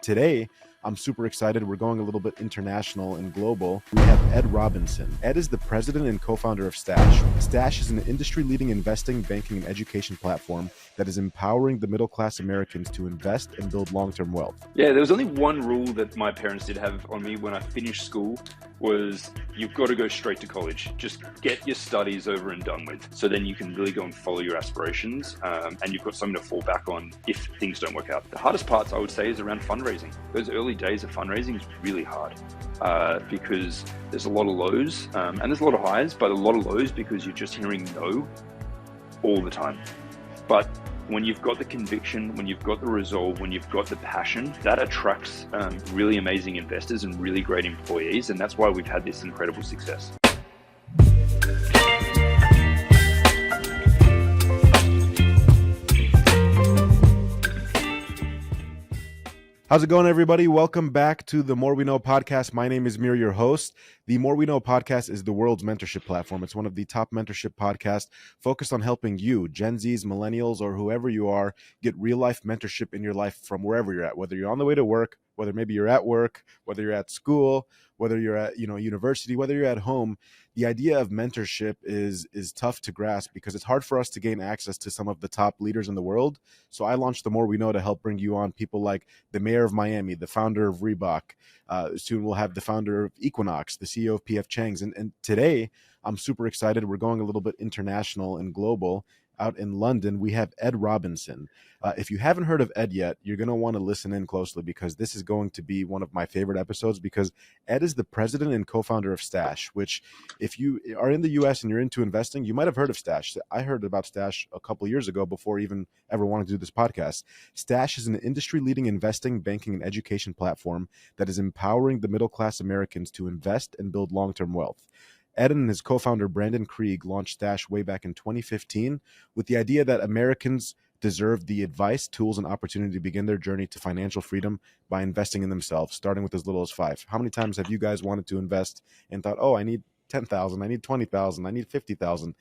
today, I'm super excited. We're going a little bit international and global. We have Ed Robinson. Ed is the president and co-founder of Stash. Stash is an industry-leading investing, banking, and education platform that is empowering the middle-class Americans to invest and build long-term wealth. Yeah, there was only one rule that my parents did have on me when I finished school was you've got to go straight to college. Just get your studies over and done with. So then you can really go and follow your aspirations and you've got something to fall back on if things don't work out. The hardest parts, I would say, is around fundraising. Those early days of fundraising is really hard because there's a lot of lows and there's a lot of highs, but a lot of lows because you're just hearing no all the time. But when you've got the conviction, when you've got the resolve, when you've got the passion, that attracts really amazing investors and really great employees. And that's why we've had this incredible success. How's it going, everybody? Welcome back to the More We Know podcast. My name is Mir, your host. The More We Know podcast is the world's mentorship platform. It's one of the top mentorship podcasts focused on helping you, Gen Zs, millennials, or whoever you are, get real-life mentorship in your life from wherever you're at, whether you're on the way to work, whether maybe you're at work, whether you're at school, whether you're at university, whether you're at home. The idea of mentorship is tough to grasp because it's hard for us to gain access to some of the top leaders in the world. So I launched The More We Know to help bring you on people like the mayor of Miami, the founder of Reebok. Soon we'll have the founder of Equinox, the CEO of PF Chang's. And today I'm super excited. We're going a little bit international and global. Out in London, we have Ed Robinson. If you haven't heard of Ed yet, you're going to want to listen in closely because this is going to be one of my favorite episodes because Ed is the president and co-founder of Stash, which if you are in the US and you're into investing, you might have heard of Stash. I heard about Stash a couple of years ago before even ever wanted to do this podcast. Stash is an industry-leading investing, banking, and education platform that is empowering the middle-class Americans to invest and build long-term wealth. Ed and his co-founder, Brandon Krieg, launched Stash way back in 2015 with the idea that Americans deserve the advice, tools, and opportunity to begin their journey to financial freedom by investing in themselves, starting with as little as $5. How many times have you guys wanted to invest and thought, oh, I need 10,000, I need 20,000, I need 50,000?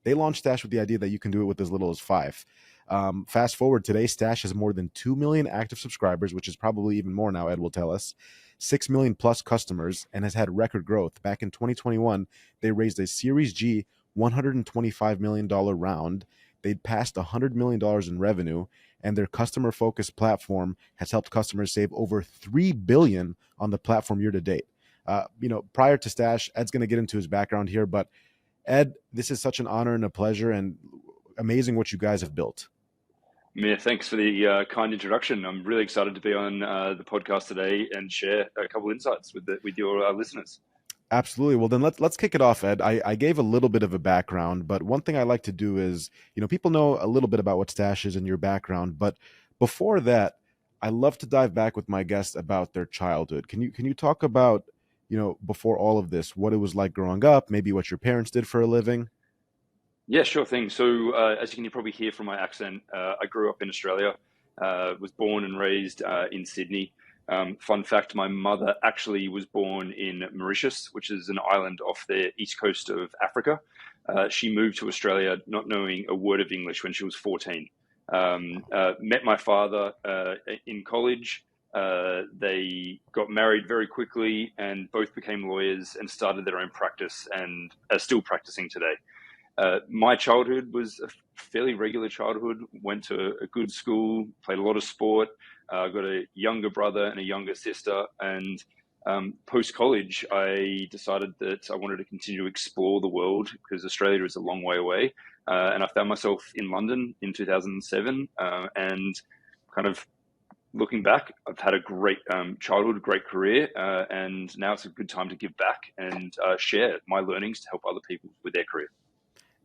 They launched Stash with the idea that you can do it with as little as $5. Fast forward today, Stash has more than 2 million active subscribers, which is probably even more now, Ed will tell us, 6 million plus customers, and has had record growth. Back in 2021, they raised a Series G $125 million round. They'd passed $100 million in revenue, and their customer-focused platform has helped customers save over $3 billion on the platform year to date. Prior to Stash, Ed's going to get into his background here, but Ed, this is such an honor and a pleasure and amazing what you guys have built. Yeah, thanks for the kind introduction. I'm really excited to be on the podcast today and share a couple insights with your listeners. Absolutely. Well, then let's kick it off, Ed. I gave a little bit of a background, but one thing I like to do is, people know a little bit about what Stash is and your background, but before that, I love to dive back with my guests about their childhood. Can you talk about, before all of this, what it was like growing up, maybe what your parents did for a living? Yeah, sure thing. So as you can probably hear from my accent, I grew up in Australia, was born and raised in Sydney. Fun fact, my mother actually was born in Mauritius, which is an island off the east coast of Africa. She moved to Australia not knowing a word of English when she was 14. Met my father in college. They got married very quickly and both became lawyers and started their own practice and are still practicing today. My childhood was a fairly regular childhood, went to a good school, played a lot of sport, got a younger brother and a younger sister. And post-college, I decided that I wanted to continue to explore the world because Australia is a long way away. And I found myself in London in 2007 and kind of looking back, I've had a great childhood, great career, and now it's a good time to give back and share my learnings to help other people with their career.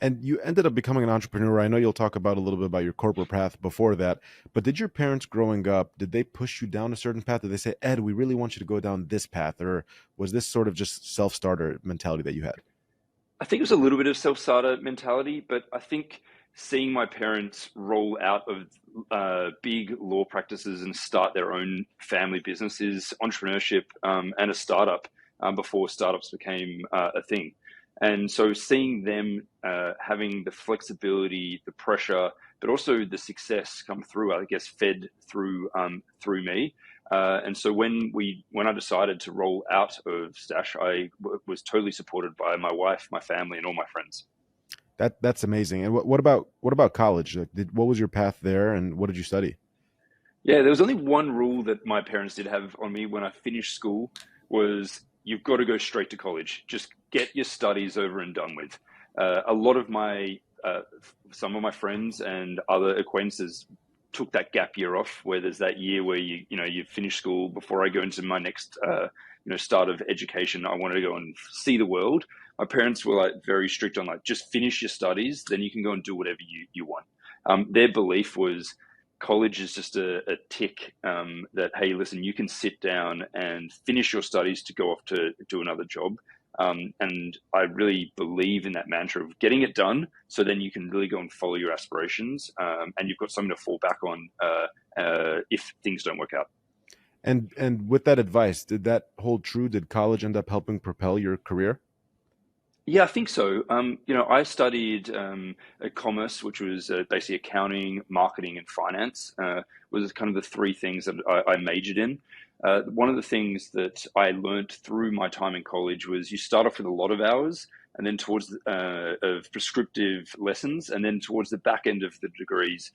And you ended up becoming an entrepreneur. I know you'll talk about a little bit about your corporate path before that, but did your parents growing up, did they push you down a certain path? Did they say, Ed, we really want you to go down this path? Or was this sort of just self-starter mentality that you had? I think it was a little bit of self-starter mentality, but I think seeing my parents roll out of big law practices and start their own family businesses, entrepreneurship, and a startup before startups became a thing. And so seeing them having the flexibility, the pressure, but also the success come through, I guess, fed through me, And so when I decided to roll out of Stash, was totally supported by my wife, my family, and all my friends. That's amazing. And what about college? Like, what was your path there, and what did you study? Yeah, there was only one rule that my parents did have on me when I finished school was you've got to go straight to college. Just get your studies over and done with. A lot of some of my friends and other acquaintances took that gap year off, where there's that year where you finish school. Before I go into my next start of education, I wanted to go and see the world. My parents were like very strict on like just finish your studies, then you can go and do whatever you want. Their belief was college is just a tick, that, hey, listen, you can sit down and finish your studies to go off to do another job. And I really believe in that mantra of getting it done so then you can really go and follow your aspirations, and you've got something to fall back on if things don't work out. And with that advice, did that hold true? Did college end up helping propel your career? Yeah, I think so. I studied commerce, which was basically accounting, marketing, and finance. Was kind of the three things that I majored in. One of the things that I learned through my time in college was you start off with a lot of hours, and then towards of prescriptive lessons, and then towards the back end of the degrees,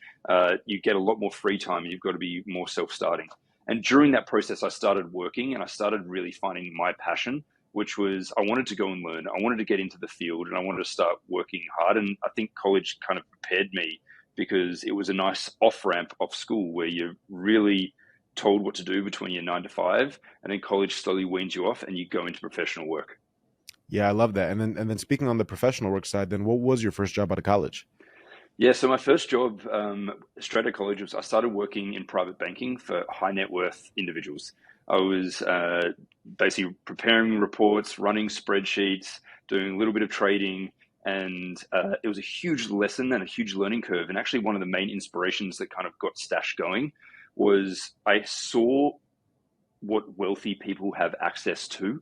you get a lot more free time, and you've got to be more self-starting. And during that process, I started working, and I started really finding my passion, which was I wanted to go and learn. I wanted to get into the field, and I wanted to start working hard. And I think college kind of prepared me because it was a nice off ramp off school where you're really told what to do between your 9 to 5, and then college slowly weans you off and you go into professional work. Yeah, I love that. And then speaking on the professional work side, then what was your first job out of college? Yeah, so my first job straight out of college was I started working in private banking for high net worth individuals. I was basically preparing reports, running spreadsheets, doing a little bit of trading, and it was a huge lesson and a huge learning curve. And actually, one of the main inspirations that kind of got Stash going was I saw what wealthy people have access to.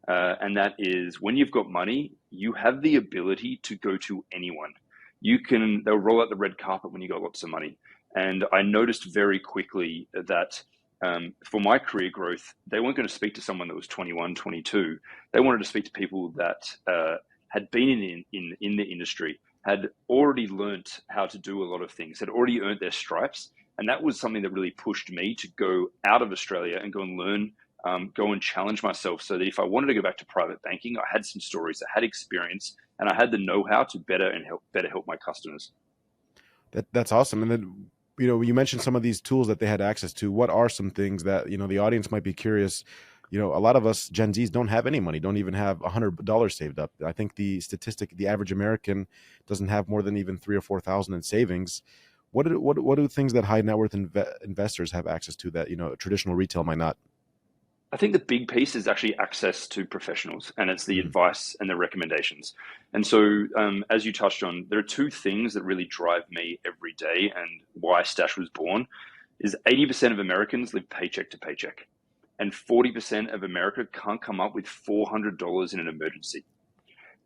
And that is when you've got money, you have the ability to go to anyone. They'll roll out the red carpet when you got lots of money. And I noticed very quickly that for my career growth, they weren't going to speak to someone that was 21, 22. They wanted to speak to people that had been in the industry, had already learnt how to do a lot of things, had already earned their stripes. And that was something that really pushed me to go out of Australia and go and learn, go and challenge myself so that if I wanted to go back to private banking, I had some stories, I had experience, and I had the know-how to better help my customers. That's awesome. And then, you mentioned some of these tools that they had access to. What are some things that, the audience might be curious? A lot of us Gen Zs don't have any money, don't even have $100 saved up. I think the statistic, the average American doesn't have more than even 3 or 4,000 in savings. What do things that high net worth investors have access to that, traditional retail might not? I think the big piece is actually access to professionals, and it's the advice and the recommendations. And so, as you touched on, there are two things that really drive me every day, and why Stash was born is 80% of Americans live paycheck to paycheck, and 40% of America can't come up with $400 in an emergency.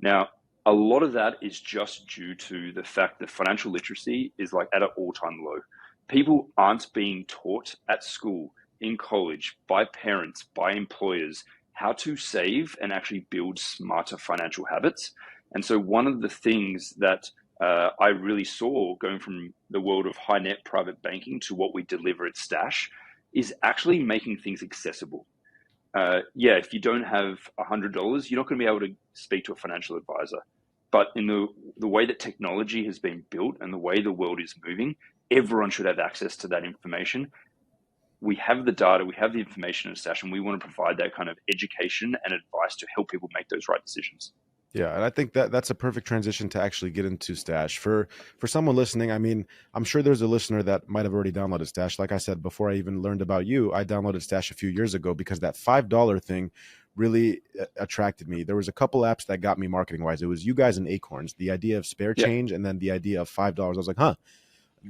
Now, a lot of that is just due to the fact that financial literacy is like at an all-time low. People aren't being taught at school, in college, by parents, by employers, how to save and actually build smarter financial habits. And so one of the things that I really saw going from the world of high net private banking to what we deliver at Stash is actually making things accessible. If you don't have $100, you're not going to be able to speak to a financial advisor. But in the way that technology has been built and the way the world is moving, everyone should have access to that information. We have the data, we have the information in Stash, and we want to provide that kind of education and advice to help people make those right decisions. Yeah, and I think that's a perfect transition to actually get into Stash. For someone listening, I mean, I'm sure there's a listener that might have already downloaded Stash. Like I said, before I even learned about you, I downloaded Stash a few years ago because that $5 thing really attracted me. There was a couple apps that got me marketing wise. It was you guys and Acorns, the idea of spare change, and then the idea of $5. I was like, huh,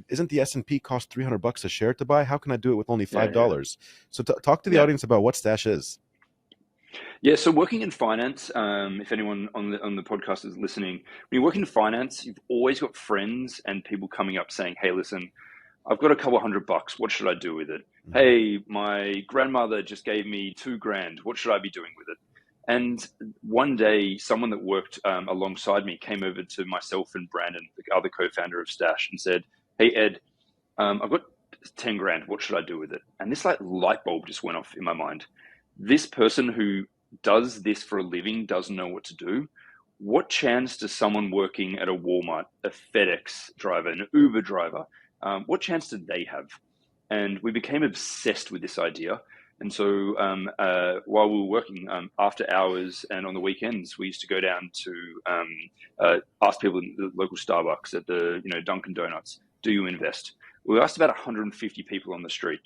isn't the S&P cost $300 a share to buy? How can I do it with only $5? Yeah. So talk to the audience about what Stash is. Yeah, so working in finance, if anyone on the podcast is listening, when you work in finance, you've always got friends and people coming up saying, hey, listen, I've got a couple $100. What should I do with it? Mm-hmm. Hey, my grandmother just gave me $2,000. What should I be doing with it? And one day, someone that worked alongside me came over to myself and Brandon, the other co-founder of Stash, and said, "Hey Ed, I've got 10 grand. What should I do with it?" And this like light bulb just went off in my mind. This person who does this for a living doesn't know what to do. What chance does someone working at a Walmart, a FedEx driver, an Uber driver, what chance did they have? And we became obsessed with this idea. And so while we were working after hours and on the weekends, we used to go down to ask people in the local Starbucks, at the Dunkin' Donuts, do you invest? We asked about 150 people on the street.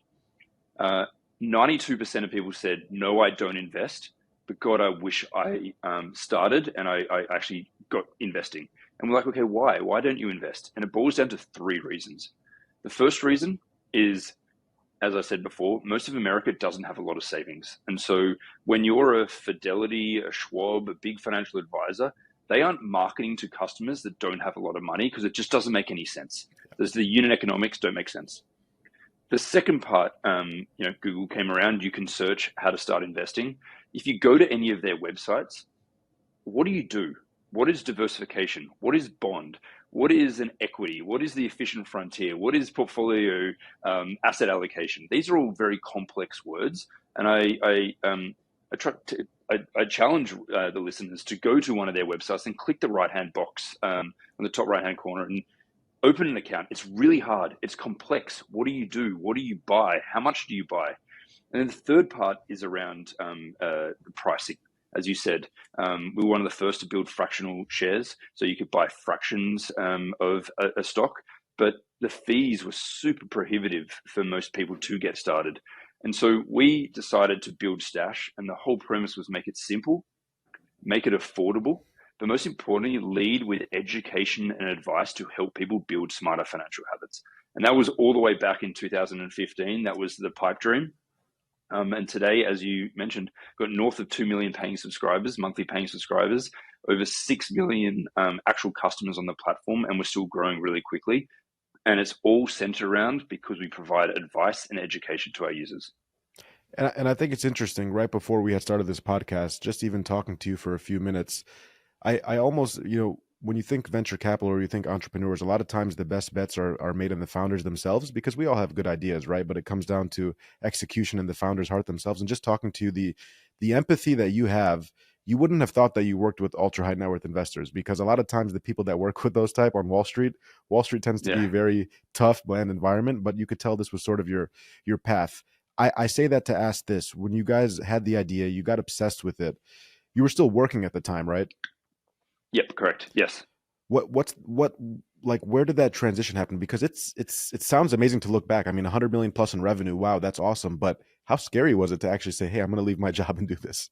92% of people said, no, I don't invest, but God, I wish I started and I actually got investing. And we're like, okay, why? Why don't you invest? And it boils down to three reasons. The first reason is, as I said before, most of America doesn't have a lot of savings. And so when you're a Fidelity, a Schwab, a big financial advisor, they aren't marketing to customers that don't have a lot of money because it just doesn't make any sense. There's the unit economics don't make sense. The second part, Google came around, you can search how to start investing. If you go to any of their websites, what do? What is diversification? What is bond? What is an equity? What is the efficient frontier? What is portfolio asset allocation? These are all very complex words. And I challenge the listeners to go to one of their websites and click the right-hand box on the top right-hand corner and open an account. It's really hard. It's complex. What do you do? What do you buy? How much do you buy? And then the third part is around pricing. As you said, we were one of the first to build fractional shares, so you could buy fractions of a stock, but the fees were super prohibitive for most people to get started. And so we decided to build Stash, and the whole premise was make it simple, make it affordable, but most importantly, lead with education and advice to help people build smarter financial habits. And that was all the way back in 2015. That was the pipe dream. And today, as you mentioned, got north of 2 million paying subscribers, monthly paying subscribers, over 6 million actual customers on the platform, and we're still growing really quickly. And it's all centered around because we provide advice and education to our users. And I think it's interesting, right before we had started this podcast, just even talking to you for a few minutes, I almost, when you think venture capital or you think entrepreneurs, a lot of times the best bets are made in the founders themselves, because we all have good ideas, right? But it comes down to execution in the founders' heart themselves. And just talking to you, the empathy that you have, you wouldn't have thought that you worked with ultra high net worth investors, because a lot of times the people that work with those type on Wall Street tends to be a very tough, bland environment, but you could tell this was sort of your path. I say that to ask this: when you guys had the idea, you got obsessed with it, you were still working at the time, right? Yep, correct. Yes. What like, where did that transition happen? Because it sounds amazing to look back. I mean, 100 million plus in revenue. Wow, that's awesome. But how scary was it to actually say, hey, I'm going to leave my job and do this?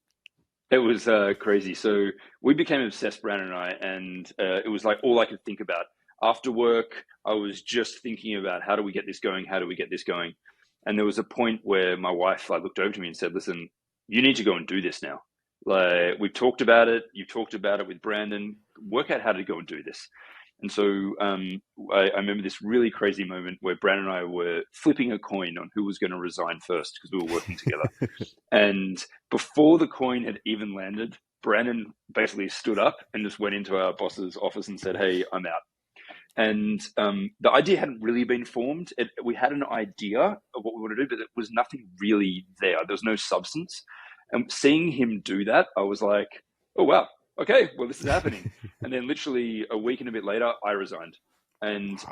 It was crazy. So we became obsessed, Brandon and I, and it was like all I could think about. After work, I was just thinking about how do we get this going? How do we get this going? And there was a point where my wife looked over to me and said, listen, you need to go and do this now. Like, we've talked about it. You talked about it with Brandon. Work out how to go and do this. And so I remember this really crazy moment where Brandon and I were flipping a coin on who was going to resign first, because we were working together. And before the coin had even landed, Brandon basically stood up and just went into our boss's office and said, hey, I'm out. And the idea hadn't really been formed. We had an idea of what we want to do, but it was nothing really there. There was no substance. And seeing him do that, I was like, oh, wow, okay, well, this is happening. And then literally a week and a bit later, I resigned. And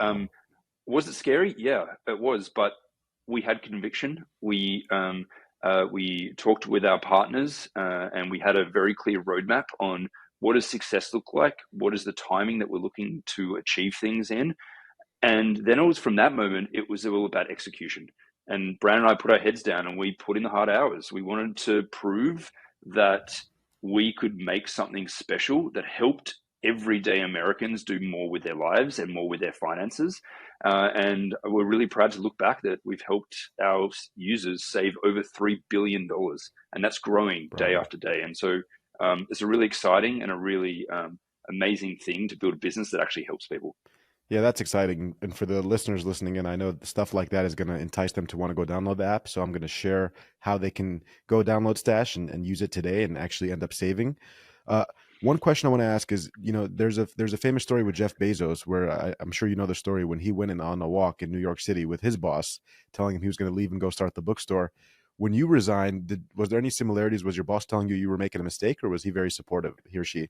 was it scary? Yeah, it was. But we had conviction. We talked with our partners and we had a very clear roadmap on what does success look like? What is the timing that we're looking to achieve things in? And then it was from that moment, it was all about execution. And Brandon and I put our heads down and we put in the hard hours. We wanted to prove that we could make something special that helped everyday Americans do more with their lives and more with their finances. And we're really proud to look back that we've helped our users save over $3 billion. And that's growing day after day. And so it's a really exciting and a really amazing thing to build a business that actually helps people. Yeah, that's exciting. And for the listeners listening in, I know stuff like that is going to entice them to want to go download the app. So I'm going to share how they can go download Stash and use it today and actually end up saving. Uh, One question I want to ask is, there's a famous story with Jeff Bezos where I'm sure you know the story when he went on a walk in New York City with his boss, telling him he was going to leave and go start the bookstore. When you resigned, was there any similarities? Was your boss telling you were making a mistake, or was he very supportive, he or she?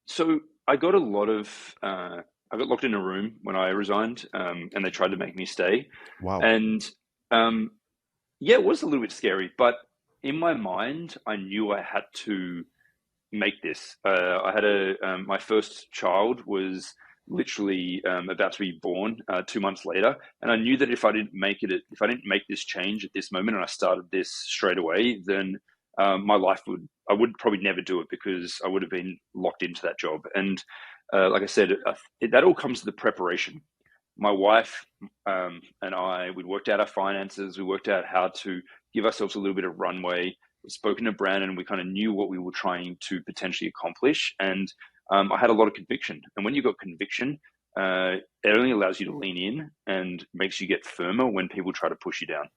So I got a lot of, I got locked in a room when I resigned, and they tried to make me stay. Wow. And um, yeah, it was a little bit scary, but in my mind, I knew I had to make this. I had my first child was literally about to be born 2 months later, and I knew that if I didn't make this change at this moment, and I started this straight away, then my life I would probably never do it because I would have been locked into that job. And like I said, that all comes to the preparation. My wife and I, we worked out our finances. We worked out how to give ourselves a little bit of runway. We've spoken to Brandon, and we kind of knew what we were trying to potentially accomplish. And I had a lot of conviction. And when you've got conviction, it only allows you to lean in and makes you get firmer when people try to push you down.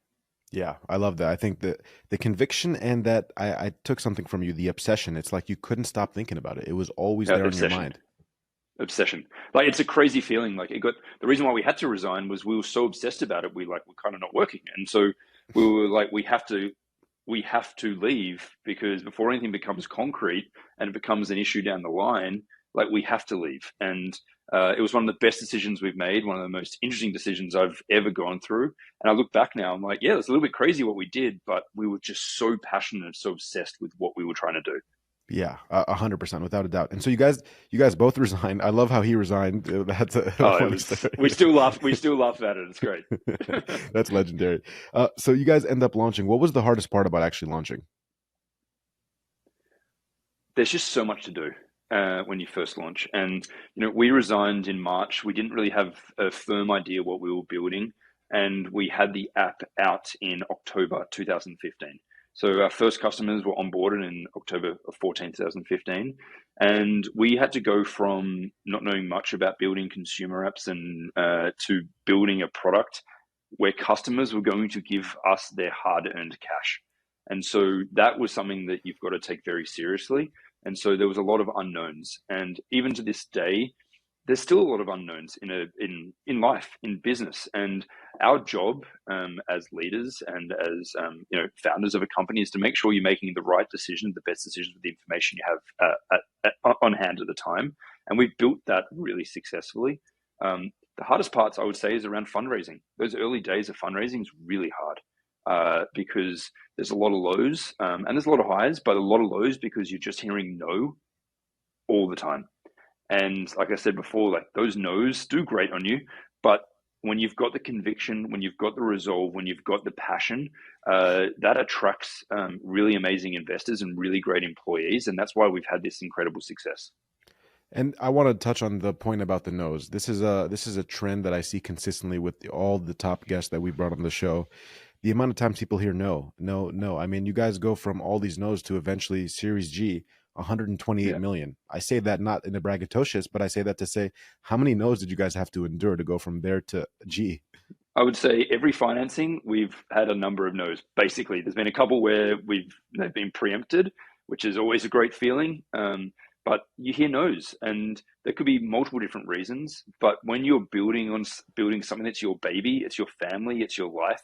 Yeah, I love that. I think that the conviction and that I took something from you, the obsession. It's like you couldn't stop thinking about it. It was always there in your Obsession. mind. Obsession. Like, it's a crazy feeling. Like, the reason why we had to resign was we were so obsessed about it. We're kind of not working. And so we were like, we have to leave, because before anything becomes concrete and it becomes an issue down the line, like, we have to leave. And it was one of the best decisions we've made, one of the most interesting decisions I've ever gone through. And I look back now, I'm like, yeah, it's a little bit crazy what we did, but we were just so passionate and so obsessed with what we were trying to do. Yeah, 100%, without a doubt. And so you guys both resigned. I love how he resigned. That's a Oh, funny story. we still laugh. We still laugh at it. It's great. That's legendary. So you guys end up launching. What was the hardest part about actually launching? There's just so much to do when you first launch. And we resigned in March. We didn't really have a firm idea what we were building, and we had the app out in October 2015. So our first customers were onboarded in October of 2015, and we had to go from not knowing much about building consumer apps and to building a product where customers were going to give us their hard-earned cash. And so that was something that you've got to take very seriously. And so there was a lot of unknowns. And even to this day, there's still a lot of unknowns in life, in business. And our job as leaders and as founders of a company is to make sure you're making the right decision, the best decisions with the information you have on hand at the time. And we've built that really successfully. The hardest parts, I would say, is around fundraising. Those early days of fundraising is really hard because there's a lot of lows and there's a lot of highs, but a lot of lows because you're just hearing no all the time. And like I said before, like, those no's do great on you, but when you've got the conviction, when you've got the resolve, when you've got the passion, that attracts really amazing investors and really great employees. And that's why we've had this incredible success. And I want to touch on the point about the no's. This is a trend that I see consistently with all the top guests that we brought on the show. The amount of times people hear no, no, no. I mean, you guys go from all these no's to eventually Series G, 128 Yeah. million. I say that not in a braggadocious, but I say that to say, how many no's did you guys have to endure to go from there to G? I would say every financing, we've had a number of no's. Basically, there's been a couple where they've been preempted, which is always a great feeling. But you hear no's, and there could be multiple different reasons. But when you're building something that's your baby, it's your family, it's your life,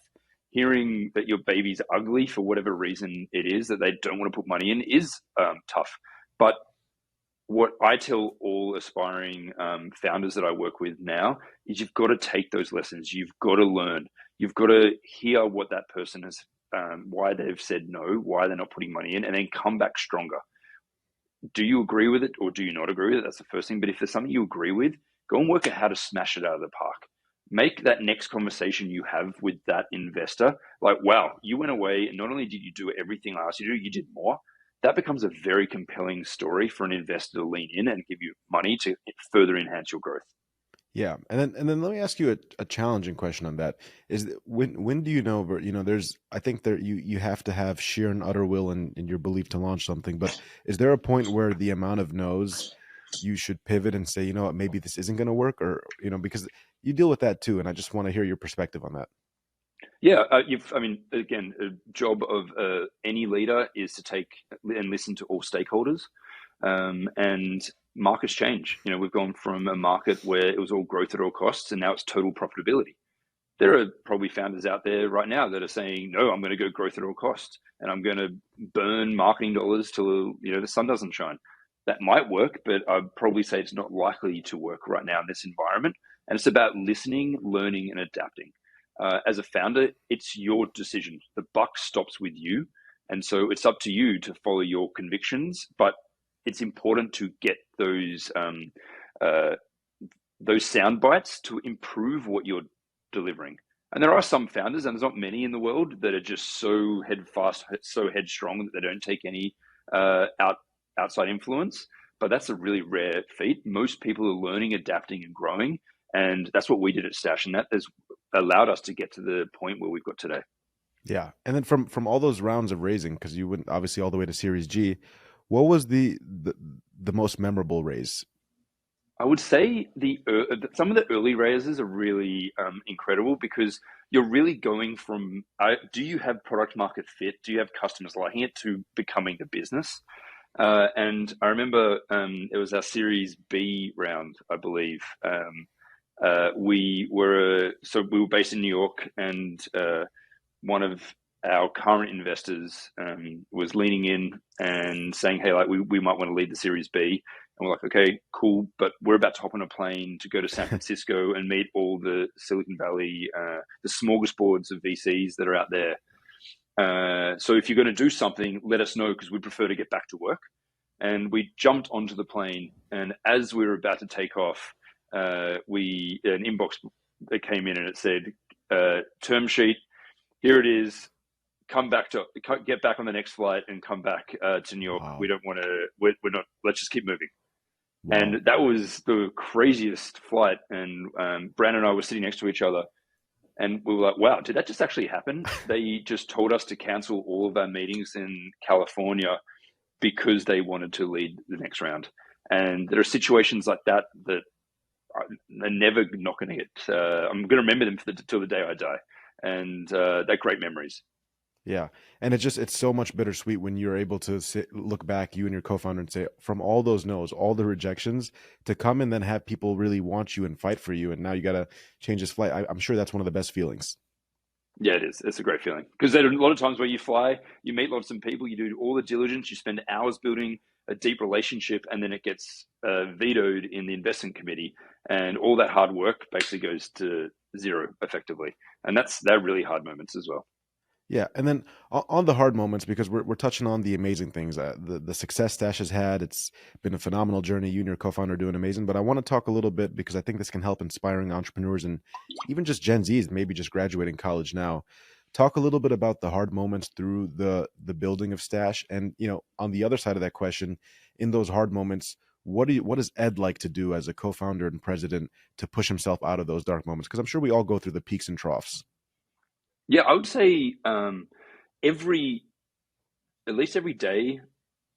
hearing that your baby's ugly for whatever reason it is that they don't want to put money in is tough. But what I tell all aspiring founders that I work with now is you've got to take those lessons. You've got to learn. You've got to hear what that person has, why they've said no, why they're not putting money in, and then come back stronger. Do you agree with it or do you not agree with it? That's the first thing. But if there's something you agree with, go and work out how to smash it out of the park. Make that next conversation you have with that investor like, wow, you went away and not only did you do everything I asked you to do, you did more. That becomes a very compelling story for an investor to lean in and give you money to further enhance your growth. Yeah, and then let me ask you a challenging question on that. Is when do you know? But there's I think there you have to have sheer and utter will and your belief to launch something. But is there a point where the amount of no's you should pivot and say, you know what, maybe this isn't going to work, or, because you deal with that too. And I just want to hear your perspective on that. Yeah, again, a job of any leader is to take and listen to all stakeholders, and markets change. We've gone from a market where it was all growth at all costs, and now it's total profitability. There are probably founders out there right now that are saying, no, I'm going to go growth at all costs, and I'm going to burn marketing dollars till the sun doesn't shine. That might work, but I'd probably say it's not likely to work right now in this environment. And it's about listening, learning, and adapting. As a founder, it's your decision. The buck stops with you. And so it's up to you to follow your convictions, but it's important to get those sound bites to improve what you're delivering. And there are some founders, and there's not many in the world, that are just so so headstrong that they don't take any outside influence. But that's a really rare feat. Most people are learning, adapting, and growing. And that's what we did at Stash. And that has allowed us to get to the point where we've got today. Yeah. And then from all those rounds of raising, because you went obviously all the way to Series G, what was the most memorable raise? I would say some of the early raises are really incredible, because you're really going from do you have product market fit? Do you have customers liking it, to becoming a business? And I remember it was our Series B round, I believe. We were based in New York, and one of our current investors was leaning in and saying, "Hey, we might want to lead the Series B." And we're like, "Okay, cool, but we're about to hop on a plane to go to San Francisco and meet all the Silicon Valley, the smorgasbords of VCs that are out there. So if you're going to do something, let us know, because we'd prefer to get back to work." And we jumped onto the plane, and as we were about to take off, an inbox that came in, and it said, "Term sheet, here it is. Get back on the next flight and come back to New York. Wow. We don't want to. We're not. Let's just keep moving." Wow. And that was the craziest flight. And Brandon and I were sitting next to each other, and we were like, "Wow, did that just actually happen?" They just told us to cancel all of our meetings in California because they wanted to lead the next round. And there are situations like that that are never not going to get. I'm going to remember them till the day I die, and they're great memories. Yeah. And it's so much bittersweet when you're able to look back, you and your co-founder, and say, from all those no's, all the rejections, to come and then have people really want you and fight for you. And now you got to change this flight. I'm sure that's one of the best feelings. Yeah, it is. It's a great feeling, because there are a lot of times where you fly, you meet lots of people, you do all the diligence, you spend hours building a deep relationship, and then it gets vetoed in the investment committee, and all that hard work basically goes to zero effectively. And they're really hard moments as well. Yeah, and then on the hard moments, because we're touching on the amazing things, the success Stash has had. It's been a phenomenal journey. You and your co-founder are doing amazing. But I want to talk a little bit, because I think this can help inspiring entrepreneurs and even just Gen Zs, maybe just graduating college now. Talk a little bit about the hard moments through the building of Stash, and on the other side of that question, in those hard moments, what does Ed like to do as a co-founder and president to push himself out of those dark moments? Because I'm sure we all go through the peaks and troughs. Yeah, I would say at least every day,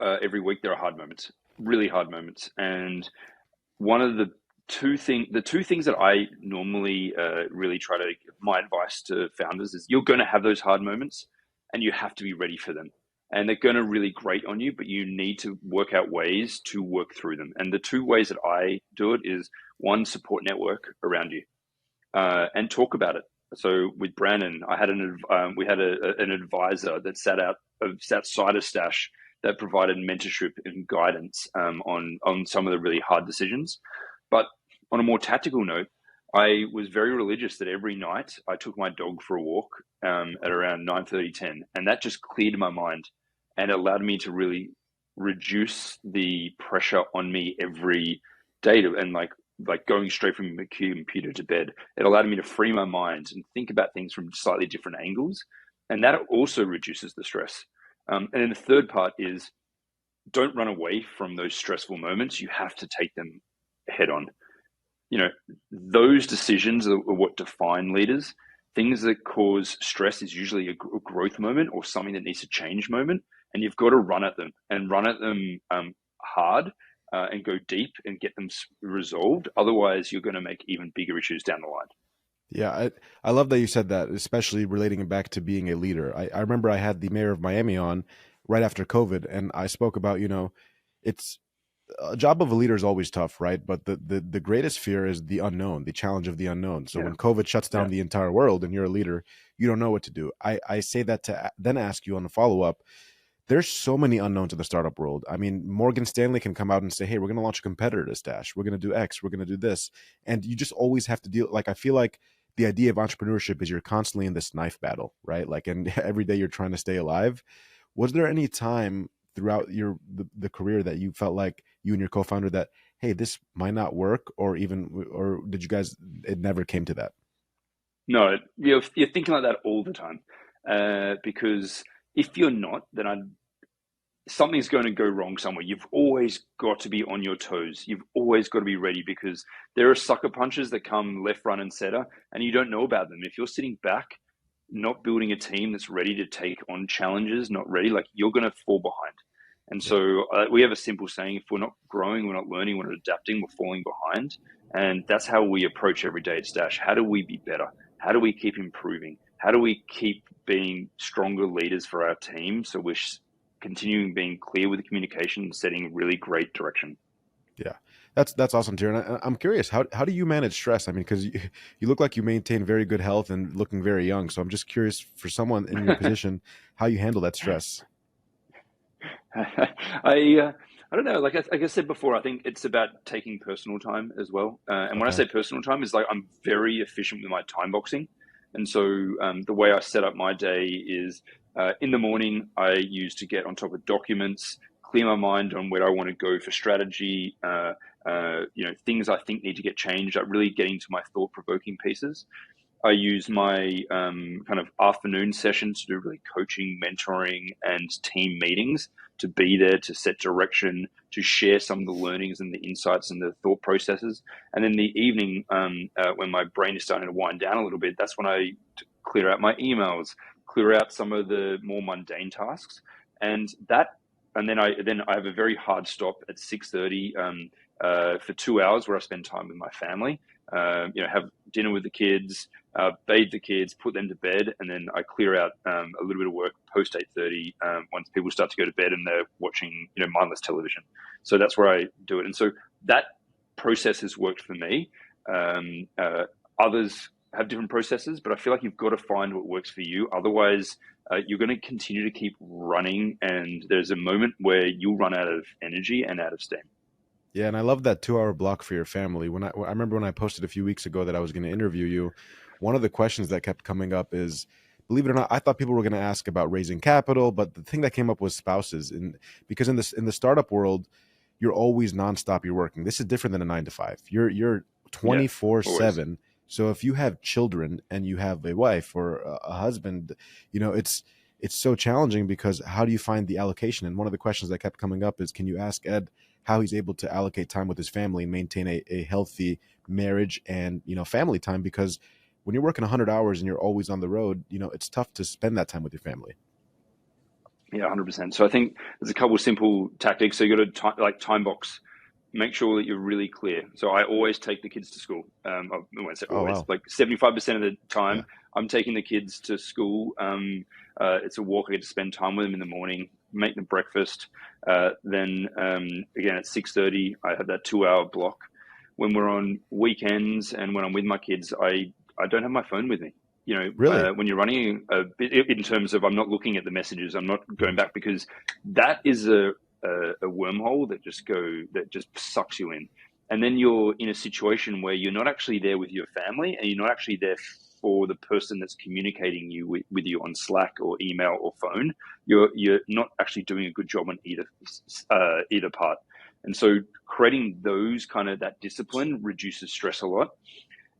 every week, there are hard moments, really hard moments. And one of the two things that I normally really try to give my advice to founders is, you're going to have those hard moments, and you have to be ready for them. And they're going to really grate on you, but you need to work out ways to work through them. And the two ways that I do it is, one, support network around you, and talk about it. So with Brandon, we had an advisor that sat outside of Stash, that provided mentorship and guidance on some of the really hard decisions. But on a more tactical note, I was very religious that every night I took my dog for a walk at around 9:30, 10, and that just cleared my mind and allowed me to really reduce the pressure on me every day and like going straight from the computer to bed. It allowed me to free my mind and think about things from slightly different angles. And that also reduces the stress. And then the third part is, don't run away from those stressful moments. You have to take them head on. Those decisions are what define leaders. Things that cause stress is usually a growth moment or something that needs to change moment. And you've got to run at them hard. and go deep and get them resolved. Otherwise, you're going to make even bigger issues down the line. Yeah, I love that you said that, especially relating it back to being a leader. I remember I had the mayor of Miami on right after COVID, and I spoke about, it's a job of a leader is always tough, right? But the greatest fear is the unknown, the challenge of the unknown. So Yeah, when COVID shuts yeah. down the entire world and you're a leader, you don't know what to do. I say that to then ask you on the follow up. There's so many unknowns in the startup world. I mean, Morgan Stanley can come out and say, "Hey, we're going to launch a competitor to Stash. We're going to do X. We're going to do this," and you just always have to deal. Like, I feel like the idea of entrepreneurship is you're constantly in this knife battle, right? Like, and every day you're trying to stay alive. Was there any time throughout the career that you felt like you and your co-founder that, hey, this might not work, or did you guys, it never came to that? No, you're thinking like that all the time, because if you're not, then something's going to go wrong somewhere. You've always got to be on your toes. You've always got to be ready, because there are sucker punches that come left, right, and center, and you don't know about them. If you're sitting back, not building a team that's ready to take on challenges, not ready, like, you're going to fall behind. And Yeah. so we have a simple saying: if we're not growing, we're not learning, we're not adapting, we're falling behind. And that's how we approach every day at Stash. How do we be better? How do we keep improving? How do we keep being stronger leaders for our team, so we're continuing being clear with the communication and setting really great direction? Yeah, that's awesome, Tierra. And I'm curious, how do you manage stress? I mean, because you look like you maintain very good health and looking very young. So I'm just curious, for someone in your position, how you handle that stress. I don't know. Like I said before, I think it's about taking personal time as well. And when I Okay. say personal time, is like, I'm very efficient with my time boxing. And so the way I set up my day is, in the morning, I use to get on top of documents, clear my mind on where I want to go for strategy, things I think need to get changed, like really getting to my thought provoking pieces. I use my kind of afternoon sessions to do really coaching, mentoring, and team meetings, to be there, to set direction, to share some of the learnings and the insights and the thought processes. And then the evening, when my brain is starting to wind down a little bit, that's when I clear out my emails, clear out some of the more mundane tasks, and then I have a very hard stop at 6:30 for 2 hours, where I spend time with my family. Have dinner with the kids, bathe the kids, put them to bed, and then I clear out a little bit of work post 8:30, once people start to go to bed and they're watching mindless television. So that's where I do it, and so that process has worked for me. Others have different processes, but I feel like you've got to find what works for you. Otherwise, you're going to continue to keep running, and there's a moment where you'll run out of energy and out of steam. Yeah, and I love that 2 hour block for your family. I remember when I posted a few weeks ago that I was going to interview you, one of the questions that kept coming up is, believe it or not, I thought people were going to ask about raising capital, but the thing that came up was spouses, and because in the startup world, you're always nonstop. You're working. This is different than a 9 to 5. You're Yeah, 24 always. 7. So if you have children and you have a wife or a husband, it's so challenging, because how do you find the allocation? And one of the questions that kept coming up is, can you ask Ed how he's able to allocate time with his family and maintain a healthy marriage and family time? Because when you're working 100 hours and you're always on the road, it's tough to spend that time with your family. Yeah, 100%. So I think there's a couple of simple tactics. So you got to time box. Make sure that you're really clear. So I always take the kids to school. I won't say Oh always, wow. like 75% of the Yeah. time, I'm taking the kids to school. It's a walk. I get to spend time with them in the morning, make them breakfast. Then again at 6:30, I have that 2 hour block. When we're on weekends and when I'm with my kids, I don't have my phone with me. Really? When you're running a bit, in terms of, I'm not looking at the messages, I'm not going Mhm. back, because that is a wormhole that just sucks you in. And then you're in a situation where you're not actually there with your family, and you're not actually there for the person that's communicating with you on Slack or email or phone. You're not actually doing a good job on either part. And so creating those kind of that discipline reduces stress a lot.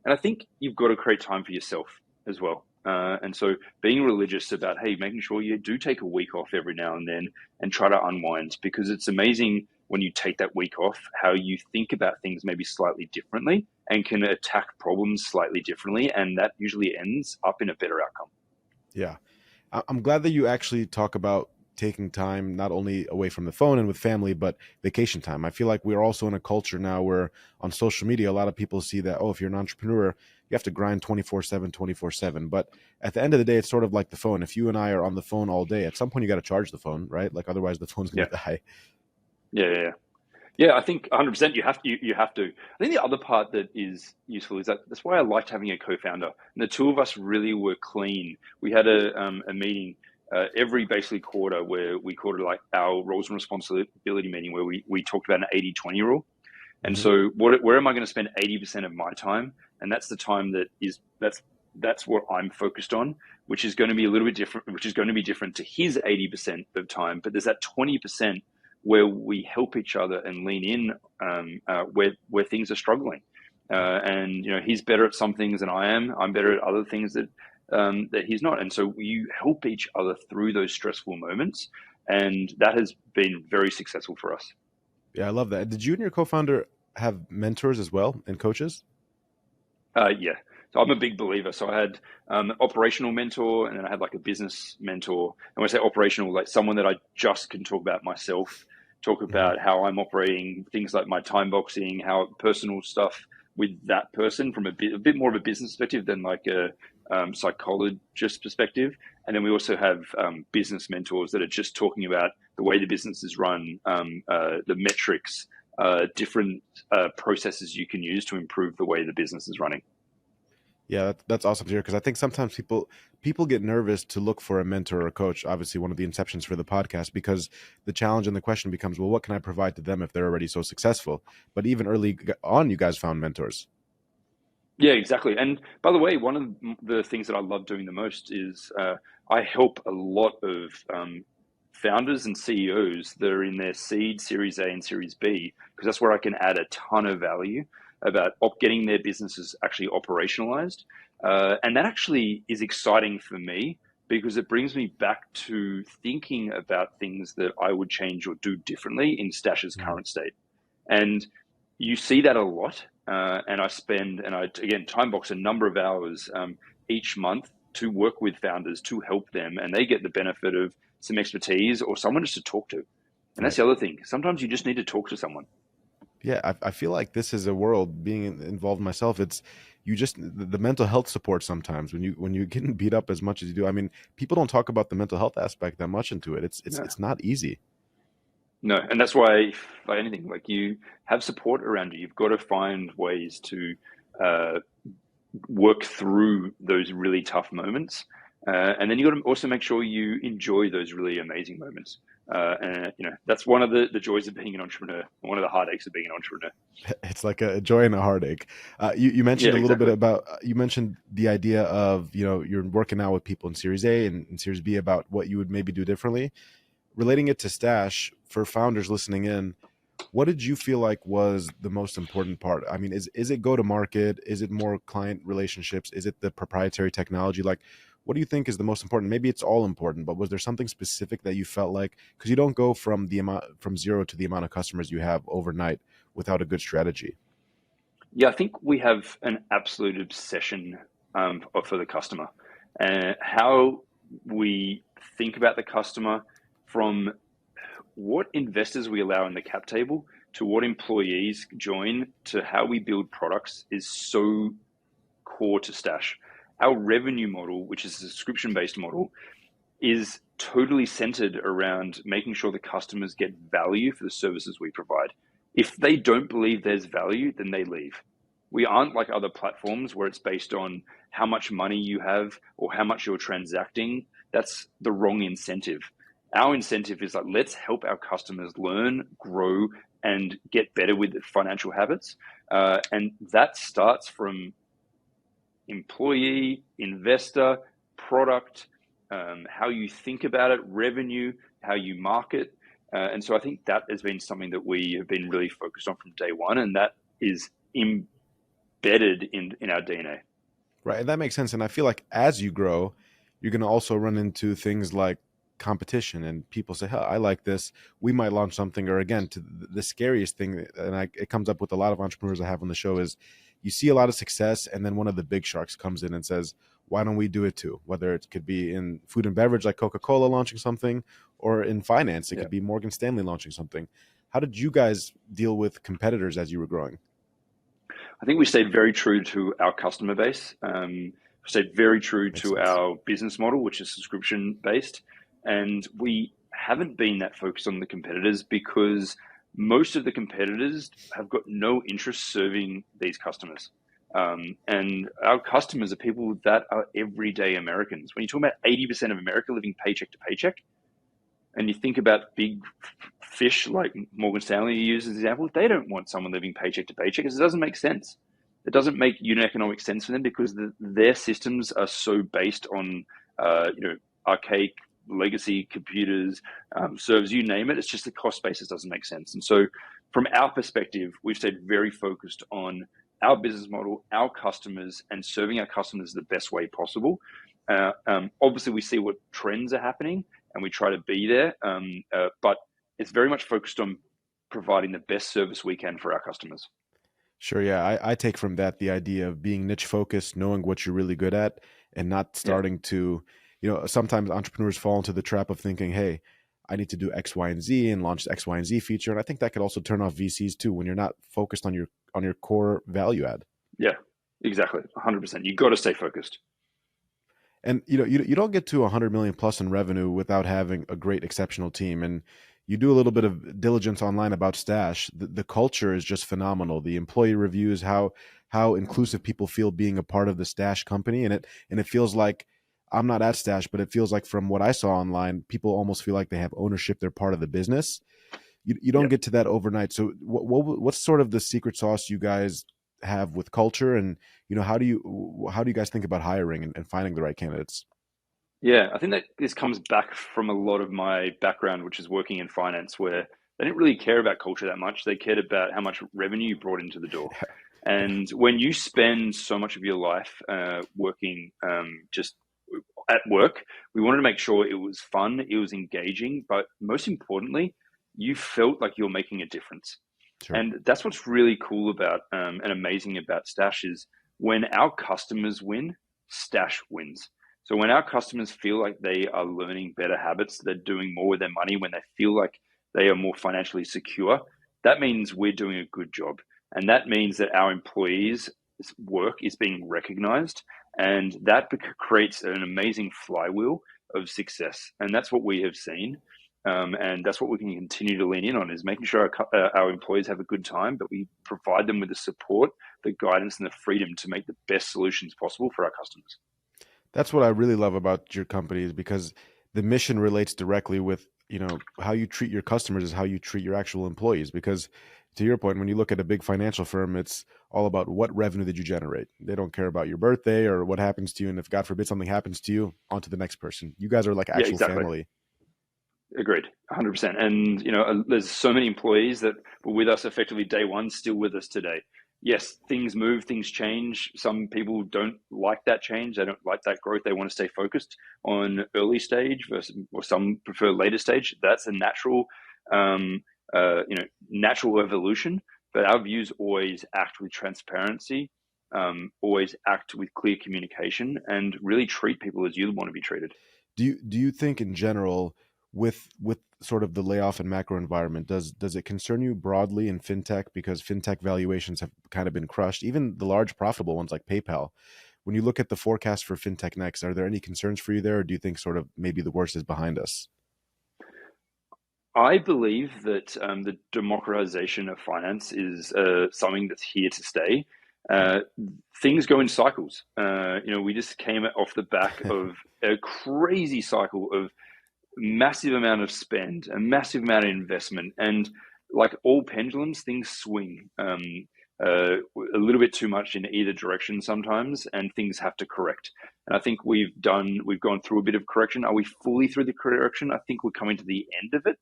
And I think you've got to create time for yourself as well. And so being religious about, hey, making sure you do take a week off every now and then and try to unwind, because it's amazing when you take that week off, how you think about things maybe slightly differently and can attack problems slightly differently. And that usually ends up in a better outcome. Yeah. I'm glad that you actually talk about taking time not only away from the phone and with family, but vacation time. I feel like we're also in a culture now where on social media, a lot of people see that, oh, if you're an entrepreneur, you have to grind 24/7, 24/7. But at the end of the day, it's sort of like the phone. If you and I are on the phone all day, at some point you got to charge the phone, right? Like otherwise the phone's going Yeah. to die. Yeah. Yeah, I think 100% you have to. I think the other part that is useful is that's why I liked having a co-founder. And the two of us really were clean. We had a meeting every basically quarter where we called it like our roles and responsibility meeting, where we talked about an 80-20 rule. And Mhm. so where am I going to spend 80% of my time? And that's the time that's what I'm focused on, which is going to be a little bit different, which is going to be different to his 80% of time. But there's that 20% where we help each other and lean in where things are struggling. And he's better at some things than I am. I'm better at other things that he's not. And so you help each other through those stressful moments, and that has been very successful for us. Yeah, I love that. Did you and your co-founder have mentors as well and coaches? Yeah. So I'm a big believer. So I had an operational mentor, and then I had like a business mentor. And when I say operational, like someone that I just can talk about myself, talk Mhm. about how I'm operating, things like my time boxing, how personal stuff with that person from a bit more of a business perspective than like a psychologist perspective. And then we also have business mentors that are just talking about the way the business is run, the metrics, different processes you can use to improve the way the business is running. Yeah, that's awesome to hear because I think sometimes people get nervous to look for a mentor or a coach. Obviously, one of the inceptions for the podcast, because the challenge and the question becomes, well, what can I provide to them if they're already so successful? But even early on, you guys found mentors. Yeah, exactly. And by the way, one of the things that I love doing the most is I help a lot of founders and CEOs that are in their seed, Series A, and Series B, because that's where I can add a ton of value about getting their businesses actually operationalized. And that actually is exciting for me because it brings me back to thinking about things that I would change or do differently in Stash's Mhm. current state. And you see that a lot. And I again time box a number of hours each month to work with founders to help them, and they get the benefit of some expertise or someone just to talk to. And that's Right. the other thing. Sometimes you just need to talk to someone. Yeah, I feel like this is a world being involved myself. It's you just the mental health support sometimes when you getting beat up as much as you do. I mean, people don't talk about the mental health aspect that much into it. No, It's not easy. no, and that's why, like anything, like you have support around you. You've got to find ways to uh, work through those really tough moments. And then you got to also make sure you enjoy those really amazing moments. And that's one of the joys of being an entrepreneur, one of the heartaches of being an entrepreneur. It's like a joy and a heartache. You Yeah, mentioned a little bit exactly. about you mentioned the idea of you're working now with people in Series A and Series B about what you would maybe do differently. Relating it to Stash for founders listening in, what did you feel like was the most important part? I mean, is it go to market? Is it more client relationships? Is it the proprietary technology? Like, what do you think is the most important? Maybe it's all important, but was there something specific that you felt like, because you don't go from the amount from zero to the amount of customers you have overnight without a good strategy? Yeah, I think we have an absolute obsession for the customer and how we think about the customer, from what investors we allow in the cap table to what employees join to how we build products is so core to Stash. Our revenue model, which is a subscription based model, is totally centered around making sure the customers get value for the services we provide. If they don't believe there's value, then they leave. We aren't like other platforms where it's based on how much money you have or how much you're transacting. That's the wrong incentive. Our incentive is like, let's help our customers learn, grow, and get better with financial habits. And that starts from employee, investor, product, how you think about it, revenue, how you market. And so I think that has been something that we have been really focused on from day one, and that is embedded in our DNA. Right. And that makes sense. And I feel like as you grow, you're going to also run into things like competition and people say, "Huh, I like this. We might launch something." Or again, to the scariest thing, and it comes up with a lot of entrepreneurs I have on the show is you see a lot of success and then one of the big sharks comes in and says, why don't we do it too? Whether it could be in food and beverage like Coca-Cola launching something, or in finance, it Yeah. could be Morgan Stanley launching something. How did you guys deal with competitors as you were growing? I think we stayed very true to our customer base. Stayed very true Makes to sense. our business model, which is subscription based, and we haven't been that focused on the competitors because most of the competitors have got no interest serving these customers. And our customers are people that are everyday Americans. When you talk about 80% of America living paycheck to paycheck, and you think about big fish like Morgan Stanley you use as an example, they don't want someone living paycheck to paycheck because it doesn't make sense. It doesn't make unit economic sense for them because their systems are so based on archaic legacy computers, servers, you name it. It's just the cost basis doesn't make sense. And so from our perspective, we've stayed very focused on our business model, our customers, and serving our customers the best way possible. Obviously, we see what trends are happening and we try to be there, but it's very much focused on providing the best service we can for our customers. Sure. Yeah. I take from that the idea of being niche focused, knowing what you're really good at, and not Yeah, starting to, sometimes entrepreneurs fall into the trap of thinking, hey, I need to do X, Y, and Z and launch X, Y, and Z feature. And I think that could also turn off VCs too when you're not focused on your core value add. yeah, exactly. 100%. You got to stay focused. And you don't get to 100 million plus in revenue without having a great, exceptional team. And you do a little bit of diligence online about Stash. The culture is just phenomenal. The employee reviews, how inclusive people feel being a part of the Stash company, and it feels like, I'm not at Stash, but it feels like from what I saw online, people almost feel like they have ownership. They're part of the business. You don't Yeah. get to that overnight. So what's sort of the secret sauce you guys have with culture, and how do you guys think about hiring and finding the right candidates? Yeah, I think that this comes back from a lot of my background, which is working in finance, where they didn't really care about culture that much. They cared about how much revenue you brought into the door. And when you spend so much of your life working just at work, we wanted to make sure it was fun, it was engaging, but most importantly, you felt like you're making a difference. Sure. And that's what's really cool about and amazing about Stash is when our customers win, Stash wins. So when our customers feel like they are learning better habits, they're doing more with their money, when they feel like they are more financially secure, that means we're doing a good job. And that means that our employees' work is being recognized. And that creates an amazing flywheel of success. And that's what we have seen. And that's what we can continue to lean in on is making sure our employees have a good time, but we provide them with the support, the guidance, and the freedom to make the best solutions possible for our customers. That's what I really love about your company, is because the mission relates directly with, how you treat your customers is how you treat your actual employees. Because to your point, when you look at a big financial firm, it's all about what revenue did you generate. They don't care about your birthday or what happens to you. And if God forbid something happens to you, on to the next person. You guys are like Yeah, actual exactly. family. Agreed, 100%. And there's so many employees that were with us effectively day one, still with us today. Yes, things move, things change. Some people don't like that change. They don't like that growth. They want to stay focused on early stage versus, or some prefer later stage. That's a natural, natural evolution. But our views always act with transparency, always act with clear communication, and really treat people as you want to be treated. Do you think in general, with sort of the layoff and macro environment, does it concern you broadly in fintech, because fintech valuations have kind of been crushed, even the large profitable ones like PayPal? When you look at the forecast for fintech next, are there any concerns for you there, or do you think sort of maybe the worst is behind us? I believe that the democratization of finance is something that's here to stay. Uh, Things go in cycles. We just came off the back of a crazy cycle of massive amount of spend, a massive amount of investment, and like all pendulums, things swing a little bit too much in either direction sometimes, and things have to correct. And I think we've gone through a bit of correction. Are we fully through the correction? I think we're coming to the end of it.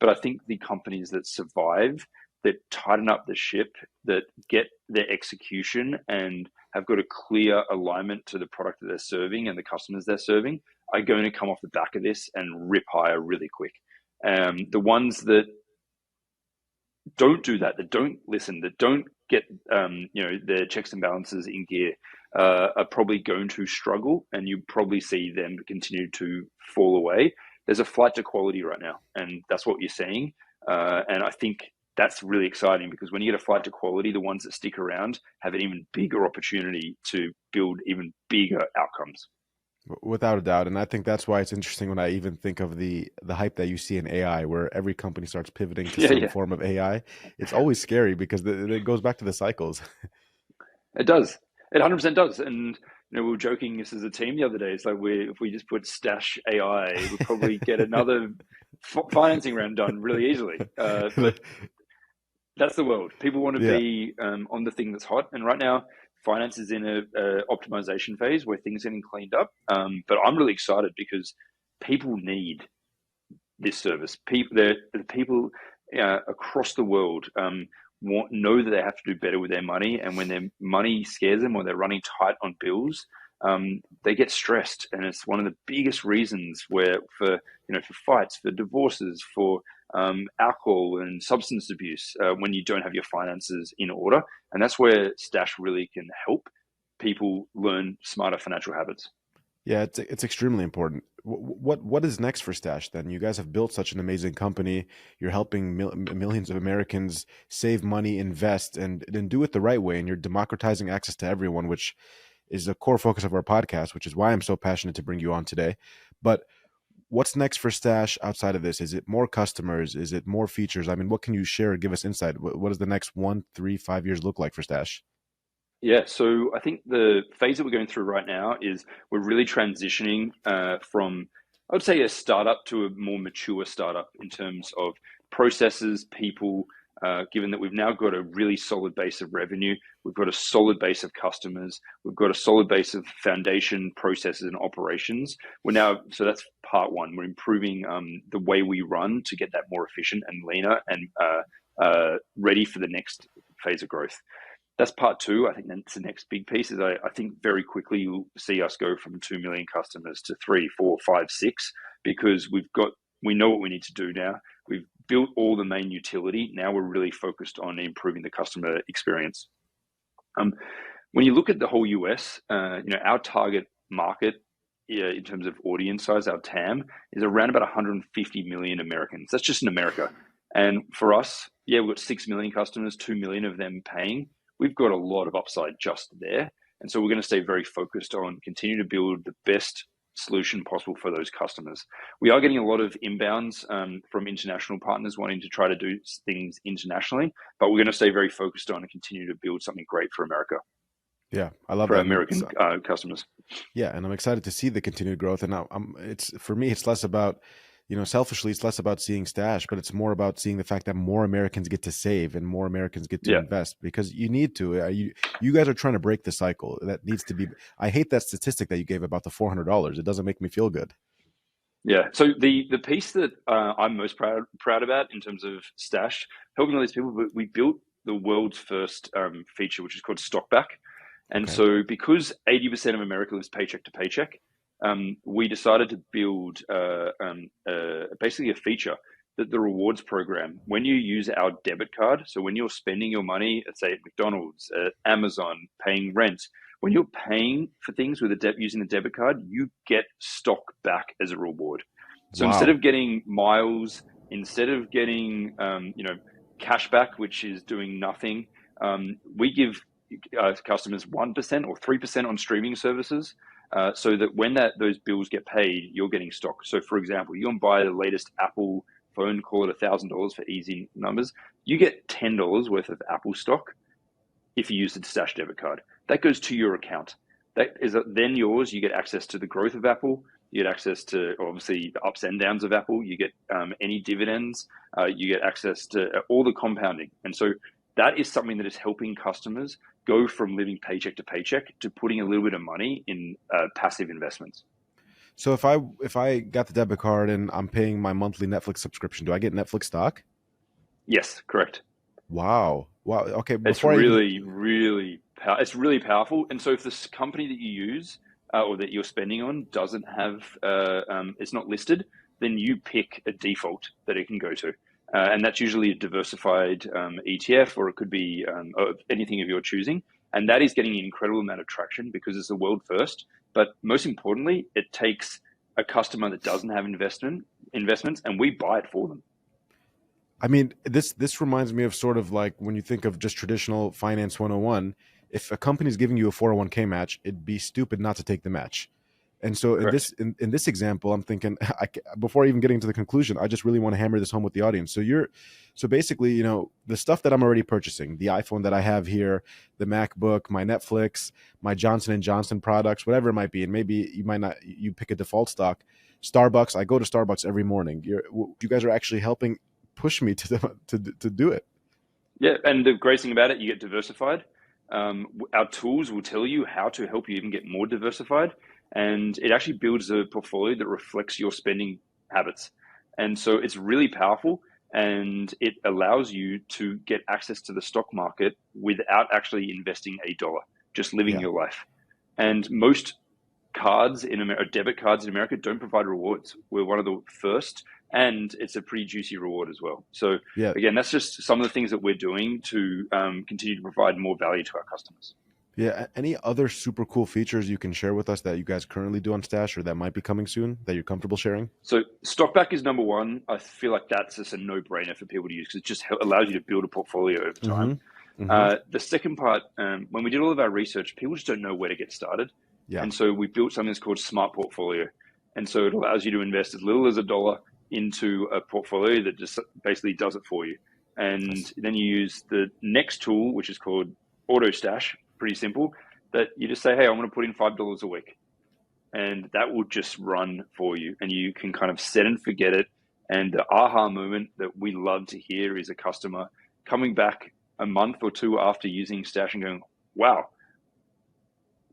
But I think the companies that survive, that tighten up the ship, that get their execution and have got a clear alignment to the product that they're serving and the customers they're serving, are going to come off the back of this and rip higher really quick. The ones that don't do that don't listen, that don't get their checks and balances in gear, are probably going to struggle, and you probably see them continue to fall away. There's a flight to quality right now, and that's what you're seeing. And I think that's really exciting, because when you get a flight to quality, the ones that stick around have an even bigger opportunity to build even bigger outcomes. Without a doubt. And I think that's why it's interesting when I even think of the hype that you see in AI, where every company starts pivoting to Yeah, some yeah, form of AI. It's always scary because it goes back to the cycles. it does. It 100% does. And we were joking this as a team the other day. It's like if we just put Stash AI, we'd probably get another financing round done really easily. But that's the world. People want to Yeah. be on the thing that's hot, and right now, finance is in a optimization phase where things are getting cleaned up. But I'm really excited because people need this service. The people across the world know that they have to do better with their money, and when their money scares them or they're running tight on bills, they get stressed, and it's one of the biggest reasons where for fights, for divorces, for alcohol and substance abuse, when you don't have your finances in order. And that's where Stash really can help people learn smarter financial habits. Yeah, it's extremely important. What is next for Stash then? You guys have built such an amazing company. You're helping millions of Americans save money, invest, and do it the right way. And you're democratizing access to everyone, which is a core focus of our podcast, which is why I'm so passionate to bring you on today. But what's next for Stash outside of this? Is it more customers? Is it more features? I mean, what can you share and give us insight? What does the next 1, 3, 5 years look like for Stash? Yeah, so I think the phase that we're going through right now is we're really transitioning from, I would say, a startup to a more mature startup in terms of processes, people. Given that we've now got a really solid base of revenue, we've got a solid base of customers, we've got a solid base of foundation processes and operations. So that's part one. We're improving the way we run to get that more efficient and leaner and ready for the next phase of growth. That's part two. I think that's the next big piece. Is I think very quickly you'll see us go from 2 million customers to 3, 4, 5, 6, because we know what we need to do now. We've built all the main utility. Now we're really focused on improving the customer experience. When you look at the whole US, our target market in terms of audience size, our TAM is around about 150 million Americans. That's just in America. And for us, we've got 6 million customers, 2 million of them paying. We've got a lot of upside just there. And so we're going to stay very focused on continue to build the best solution possible for those customers. We are getting a lot of inbounds from international partners wanting to try to do things internationally, but we're going to stay very focused on and continue to build something great for America. Yeah, I love for that. American customers. Yeah, and I'm excited to see the continued growth. And now, it's for me, it's less about, selfishly, it's less about seeing Stash, but it's more about seeing the fact that more Americans get to save and more Americans get to invest, because you need to. You guys are trying to break the cycle. That needs to be. I hate that statistic that you gave about the $400. It doesn't make me feel good. Yeah. So the piece that I'm most proud about in terms of Stash, helping all these people, we built the world's first feature, which is called Stockback. And so because 80% of America lives paycheck to paycheck, we decided to build basically a feature that the rewards program, when you use our debit card, so when you're spending your money, let's say at McDonald's, at Amazon, paying rent, when you're paying for things with using the debit card, you get stock back as a reward. So instead of getting miles, instead of getting cash back, which is doing nothing, we give customers 1% or 3% on streaming services, so that when those bills get paid, you're getting stock. So for example, you can buy the latest Apple phone, call it $1,000 for easy numbers. You get $10 worth of Apple stock if you use the Stash debit card. That goes to your account. That is then yours. You get access to the growth of Apple. You get access to, obviously, the ups and downs of Apple. You get any dividends. You get access to all the compounding. And so that is something that is helping customers go from living paycheck to paycheck to putting a little bit of money in passive investments. So if I got the debit card and I'm paying my monthly Netflix subscription, do I get Netflix stock? Yes, correct. Wow. Okay. It's really powerful. And so if this company that you use or that you're spending on doesn't have, it's not listed, then you pick a default that it can go to. And that's usually a diversified ETF, or it could be anything of your choosing. And that is getting an incredible amount of traction because it's a world first. But most importantly, it takes a customer that doesn't have investments, and we buy it for them. I mean, this reminds me of sort of like when you think of just traditional finance 101, if a company is giving you a 401k match, it'd be stupid not to take the match. And so Correct. in this example, I'm thinking before even getting to the conclusion, I just really want to hammer this home with the audience. So basically, you know, the stuff that I'm already purchasing, the iPhone that I have here, the MacBook, my Netflix, my Johnson and Johnson products, whatever it might be, and maybe you pick a default stock. Starbucks, I go to Starbucks every morning. You guys are actually helping push me to do it. Yeah, and the great thing about it, you get diversified. Our tools will tell you how to help you even get more diversified, and it actually builds a portfolio that reflects your spending habits. And so it's really powerful, and it allows you to get access to the stock market without actually investing a dollar, just living Yeah. your life. And most cards in America, debit cards in America, don't provide rewards. We're one of the first, and it's a pretty juicy reward as well. So Yeah. again, that's just some of the things that we're doing to continue to provide more value to our customers. Yeah. Any other super cool features you can share with us that you guys currently do on Stash or that might be coming soon that you're comfortable sharing? So stockback is number one. I feel like that's just a no-brainer for people to use because it just allows you to build a portfolio over time. Mm-hmm. Mm-hmm. The second part, when we did all of our research, people just don't know where to get started. Yeah. And so we built something that's called Smart Portfolio. And so it allows you to invest as little as $1 into a portfolio that just basically does it for you. And then you use the next tool, which is called Auto Stash, pretty simple, that you just say, hey, I want to put in $5 a week. And that will just run for you. And you can kind of set and forget it. And the aha moment that we love to hear is a customer coming back a month or two after using Stash and going, wow,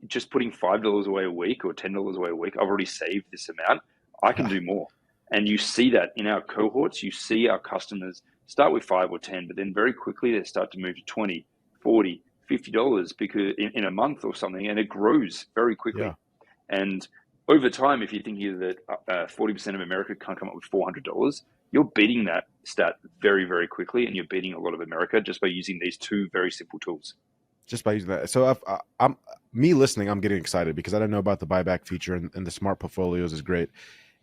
just putting $5 away a week or $10 away a week, I've already saved this amount. I can do more. And you see that in our cohorts. You see our customers start with 5 or 10, but then very quickly they start to move to 20, 40, $50 because in a month or something, and it grows very quickly. Yeah. And over time, if you think that 40% of America can't come up with $400, you're beating that stat very, very quickly, and you're beating a lot of America just by using these two very simple tools. Just by using that. So I'm me listening, I'm getting excited because I don't know about the buyback feature and the smart portfolios is great.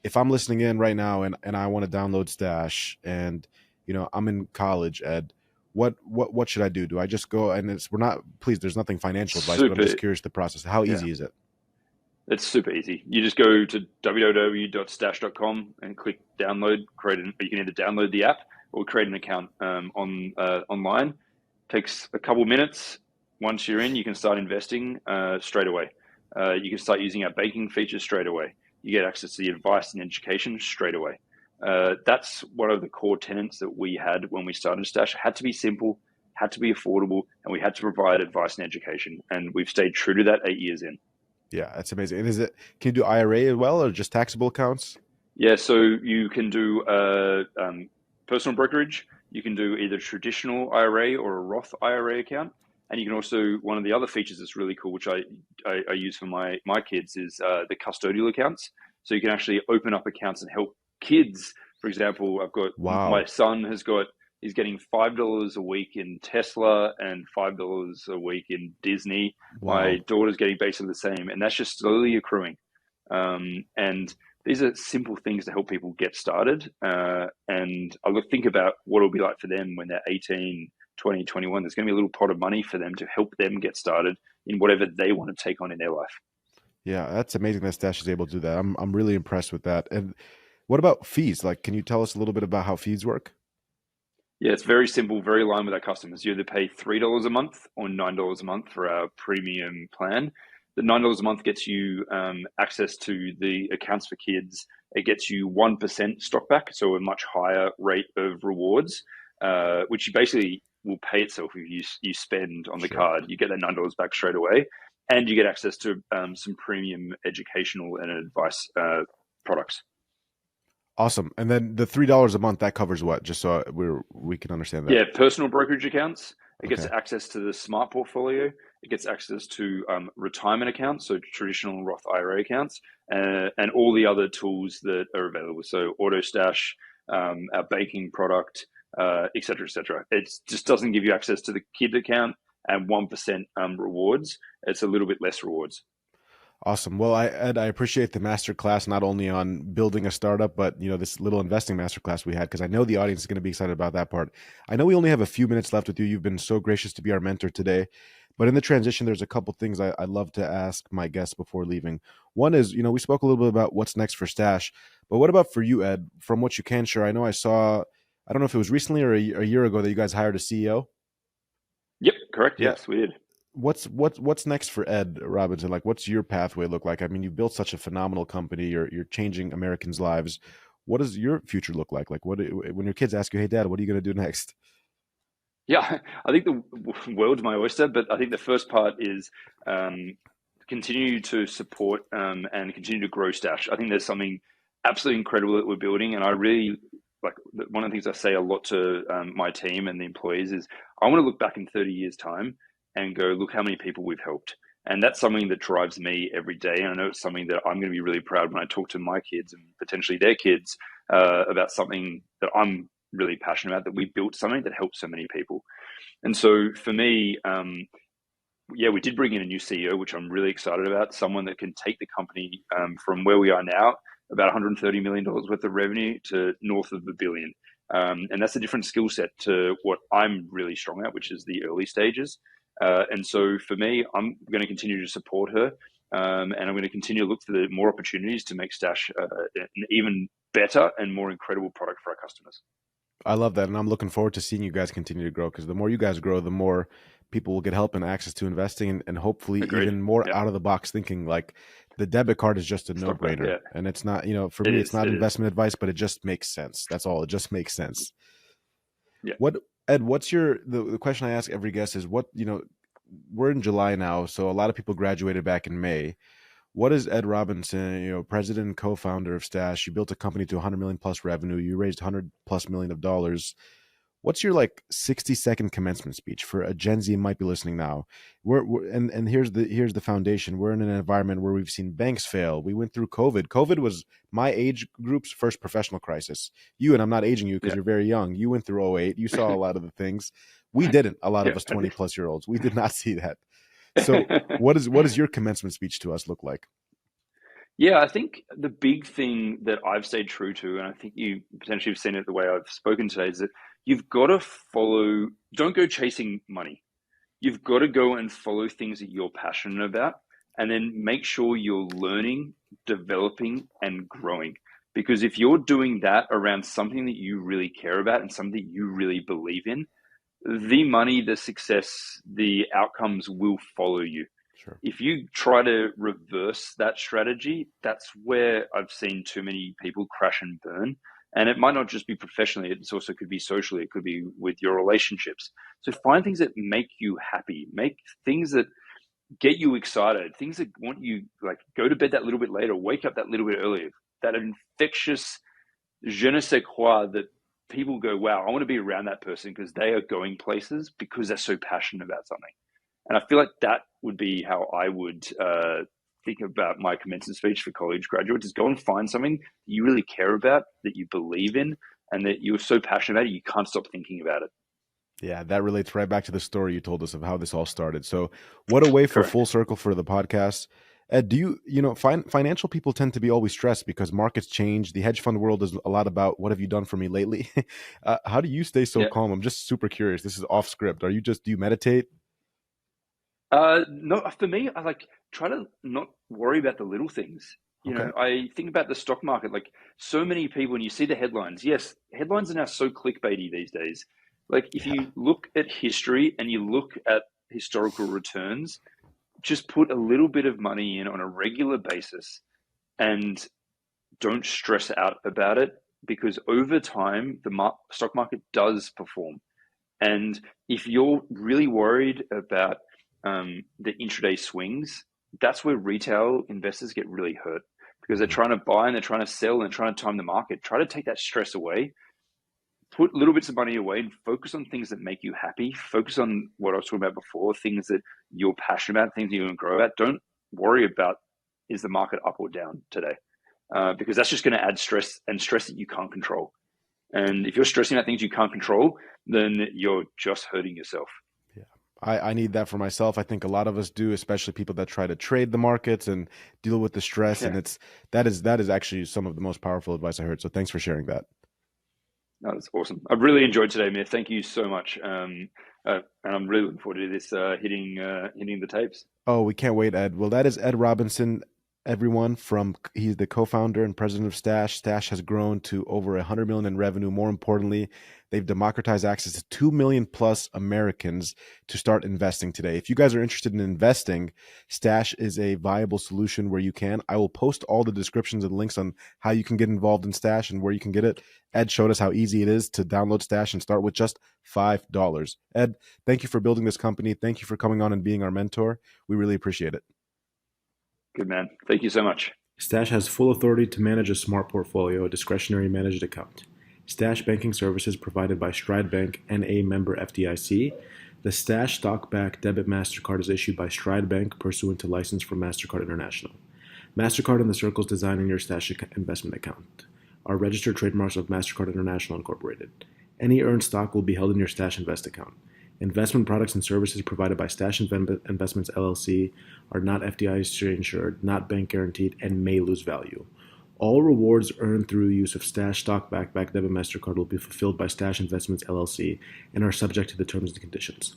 If I'm listening in right now and I want to download Stash and you know I'm in college, Ed, what should I do? Do I just go and please, there's nothing financial advice, but I'm just curious the process. How easy is it? It's super easy. You just go to www.stash.com and click download, you can either download the app or create an account online. Takes a couple minutes. Once you're in, you can start investing straight away. You can start using our banking features straight away. You get access to the advice and education straight away. That's one of the core tenets that we had when we started Stash. It had to be simple, had to be affordable, and we had to provide advice and education. And we've stayed true to that 8 years in. Yeah, that's amazing. And can you do IRA as well or just taxable accounts? Yeah, so you can do personal brokerage. You can do either traditional IRA or a Roth IRA account. And you can also, one of the other features that's really cool, which I use for my kids, is the custodial accounts. So you can actually open up accounts and help kids. For example, I've got my son he's getting $5 a week in Tesla and $5 a week in Disney. Wow. My daughter's getting basically the same, and that's just slowly accruing. And these are simple things to help people get started. And I think about what it'll be like for them when they're 18, 20, 21. There's going to be a little pot of money for them to help them get started in whatever they want to take on in their life. Yeah, that's amazing that Stash is able to do that. I'm really impressed with that. And what about fees? Like, can you tell us a little bit about how fees work? Yeah, it's very simple, very aligned with our customers. You either pay $3 a month or $9 a month for our premium plan. The $9 a month gets you access to the accounts for kids. It gets you 1% stock back, so a much higher rate of rewards, which you basically will pay itself if you spend on the card. You get that $9 back straight away, and you get access to some premium educational and advice products. Awesome. And then the $3 a month, that covers what? Just so we can understand that. Yeah, personal brokerage accounts. It gets access to the smart portfolio. It gets access to retirement accounts, so traditional Roth IRA accounts, and all the other tools that are available. So Auto Stash, our banking product, et cetera, et cetera. It just doesn't give you access to the kid account and 1% rewards, it's a little bit less rewards. Awesome. Well, Ed, I appreciate the masterclass, not only on building a startup, but this little investing masterclass we had, because I know the audience is going to be excited about that part. I know we only have a few minutes left with you. You've been so gracious to be our mentor today. But in the transition, there's a couple things I'd love to ask my guests before leaving. One is, we spoke a little bit about what's next for Stash, but what about for you, Ed? From what you can share, I know I don't know if it was recently or a year ago that you guys hired a CEO. Yep, correct. Yeah. Yes, we did. What's next for Ed Robinson? Like, what's your pathway look like? I mean, you've built such a phenomenal company. You're changing Americans' lives. What does your future look like? Like, when your kids ask you, "Hey, Dad, what are you going to do next?" Yeah, I think the world's my oyster, but I think the first part is continue to support and continue to grow Stash. I think there's something absolutely incredible that we're building, and I really like one of the things I say a lot to my team and the employees is I want to look back in 30 years' time and go, look how many people we've helped. And that's something that drives me every day. And I know it's something that I'm going to be really proud when I talk to my kids and potentially their kids about something that I'm really passionate about, that we built something that helps so many people. And so for me, we did bring in a new CEO, which I'm really excited about, someone that can take the company from where we are now, about $130 million worth of revenue, to north of $1 billion. And that's a different skill set to what I'm really strong at, which is the early stages. And so for me, I'm going to continue to support her, and I'm going to continue to look for the more opportunities to make Stash an even better and more incredible product for our customers. I love that, and I'm looking forward to seeing you guys continue to grow, because the more you guys grow, the more people will get help and access to investing, and hopefully Agreed. even more Yep. out of the box thinking. Like, the debit card is just a no-brainer, yeah. And it's not, for me, it's not investment advice, but it just makes sense. That's all. It just makes sense. Yeah. Ed, what's the question I ask every guest is we're in July now, so a lot of people graduated back in May. What is Ed Robinson, president and co-founder of Stash? You built a company to 100 million plus revenue. You raised 100 plus million of dollars. What's your 60-second commencement speech for a Gen Z who might be listening now? And here's the foundation. We're in an environment where we've seen banks fail. We went through COVID. COVID was my age group's first professional crisis. You, and I'm not aging you because you're very young. You went through 2008. You saw a lot of the things. We didn't. A lot of us 20 plus year olds. We did not see that. So what is your commencement speech to us look like? Yeah, I think the big thing that I've stayed true to, and I think you potentially have seen it the way I've spoken today, is that you've got to don't go chasing money. You've got to go and follow things that you're passionate about, and then make sure you're learning, developing, and growing. Because if you're doing that around something that you really care about and something you really believe in, the money, the success, the outcomes will follow you. Sure. If you try to reverse that strategy, that's where I've seen too many people crash and burn. And it might not just be professionally, it also could be socially, it could be with your relationships. So find things that make you happy, make things that get you excited, things that want you, like, go to bed that little bit later, wake up that little bit earlier, that infectious je ne sais quoi that people go, wow, I want to be around that person because they are going places because they're so passionate about something. And I feel like that would be how I would think about my commencement speech for college graduates, is go and find something that you really care about, that you believe in, and that you're so passionate about it, you can't stop thinking about it. Yeah, that relates right back to the story you told us of how this all started. So what a way for full circle for the podcast. Ed, do financial people tend to be always stressed because markets change. The hedge fund world is a lot about what have you done for me lately? How do you stay so calm? I'm just super curious. This is off script. Do you meditate? No, for me, I try to not worry about the little things. I think about the stock market, like so many people, and you see the headlines. Yes, headlines are now so clickbaity these days. Like if you look at history and you look at historical returns, just put a little bit of money in on a regular basis and don't stress out about it, because over time, the stock market does perform. And if you're really worried about the intraday swings, that's where retail investors get really hurt, because they're trying to buy and they're trying to sell and trying to time the market. Try to take that stress away, put little bits of money away, and focus on things that make you happy. Focus on what I was talking about before, things that you're passionate about, things that you want to grow about. Don't worry about, is the market up or down today? Because that's just going to add stress, and stress that you can't control. And if you're stressing about things you can't control, then you're just hurting yourself. Yeah, I need that for myself. I think a lot of us do, especially people that try to trade the markets and deal with the stress. And Yeah, that is actually some of the most powerful advice I heard. So thanks for sharing that. no, that's awesome. I've really enjoyed today, Mir. Thank you so much. And I'm really looking forward to this hitting the tapes. Oh, we can't wait, Ed. Well, that is Ed Robinson, everyone. He's the co-founder and president of Stash. Stash has grown to over 100 million in revenue. More importantly, they've democratized access to 2 million plus Americans to start investing today. If you guys are interested in investing, Stash is a viable solution where you can. I will post all the descriptions and links on how you can get involved in Stash and where you can get it. Ed showed us how easy it is to download Stash and start with just $5. Ed, thank you for building this company. Thank you for coming on and being our mentor. We really appreciate it. Good man. Thank you so much. Stash has full authority to manage a smart portfolio, a discretionary managed account. Stash banking services provided by Stride Bank, NA member FDIC. The Stash stock-backed debit MasterCard is issued by Stride Bank pursuant to license from MasterCard International. MasterCard and the circles designed in your Stash investment account are registered trademarks of MasterCard International Incorporated. Any earned stock will be held in your Stash Invest account. Investment products and services provided by Stash Investments LLC are not FDIC insured, not bank guaranteed, and may lose value. All rewards earned through use of Stash stock-backed debit MasterCard will be fulfilled by Stash Investments LLC and are subject to the terms and conditions.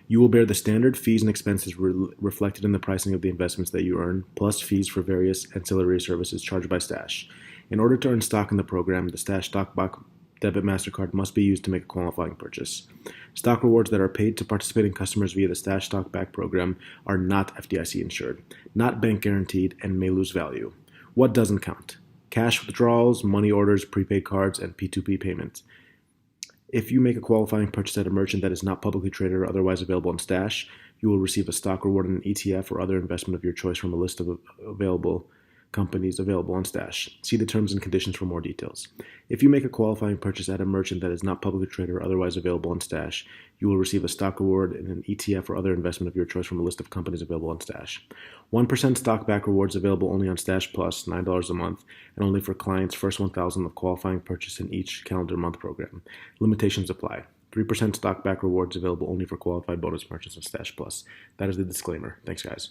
You will bear the standard fees and expenses reflected in the pricing of the investments that you earn, plus fees for various ancillary services charged by Stash. In order to earn stock in the program, the Stash stock-backed debit MasterCard must be used to make a qualifying purchase. Stock rewards that are paid to participating customers via the Stash stock-backed program are not FDIC insured, not bank guaranteed, and may lose value. What doesn't count? Cash withdrawals, money orders, prepaid cards, and P2P payments. If you make a qualifying purchase at a merchant that is not publicly traded or otherwise available on Stash, you will receive a stock reward in an ETF or other investment of your choice from a list of available companies available on Stash. See the terms and conditions for more details. If you make a qualifying purchase at a merchant that is not publicly traded or otherwise available on Stash, you will receive a stock reward in an ETF or other investment of your choice from a list of companies available on Stash. 1% stock back rewards available only on Stash Plus, $9 a month, and only for clients' first 1,000 of qualifying purchase in each calendar month program. Limitations apply. 3% stock back rewards available only for qualified bonus merchants on Stash Plus. That is the disclaimer. Thanks, guys.